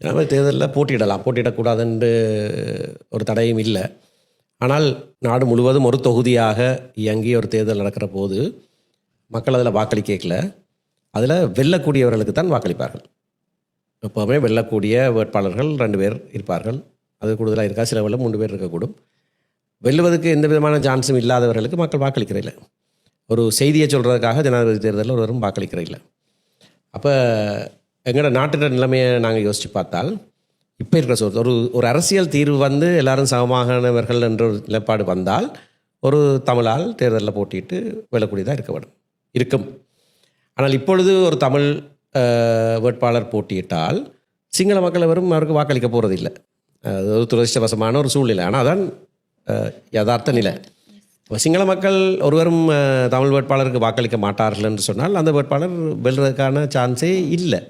எனவே தேர்தலில் போட்டியிடக்கூடாதுன்னு ஒரு தடையும் இல்லை. ஆனால் நாடு முழுவதும் ஒரு தொகுதியாக இயங்கி ஒரு தேர்தல் நடக்கிற போது மக்கள் அதில் வாக்களிக்கல. அதில் வெல்லக்கூடியவர்களுக்கு தான் வாக்களிப்பார்கள். எப்போவுமே வெல்லக்கூடிய வேட்பாளர்கள் 2 பேர் இருப்பார்கள். அது கூடுதலாக இருக்கா, சில வேளை 3 பேர் இருக்கக்கூடும். வெல்லுவதற்கு எந்த விதமான சான்ஸும் இல்லாதவர்களுக்கு மக்கள் வாக்களிக்கிறதில்லை. ஒரு செய்தியை சொல்கிறதுக்காக ஜனாதிபதி தேர்தலில் ஒருவரும் வாக்களிக்கிறதில்லை. அப்போ எங்களோட நாட்டின் நிலைமையை நாங்கள் யோசித்து பார்த்தால், இப்போ இருக்கிற ஒரு அரசியல் தீர்வு வந்து எல்லாரும் சமமானவர்கள் என்ற ஒரு நிலைப்பாடு வந்தால் ஒரு தமிழால் தேர்தலில் போட்டிட்டு வெல்லக்கூடியதாக இருக்கும். ஆனால் இப்பொழுது ஒரு தமிழ் வேட்பாளர் போட்டியிட்டால் சிங்கள மக்கள் எவரும் அவருக்கு வாக்களிக்க போகிறதில்லை. அது ஒரு துரதிர்ஷ்டவசமான ஒரு சூழ்நிலை. ஆனால் அதான் யதார்த்த நிலை. சிங்கள மக்கள் ஒருவரும் தமிழ் வேட்பாளருக்கு வாக்களிக்க மாட்டார்கள் என்று சொன்னால் அந்த வேட்பாளர் வெல்றதுக்கான சான்ஸே இல்லை.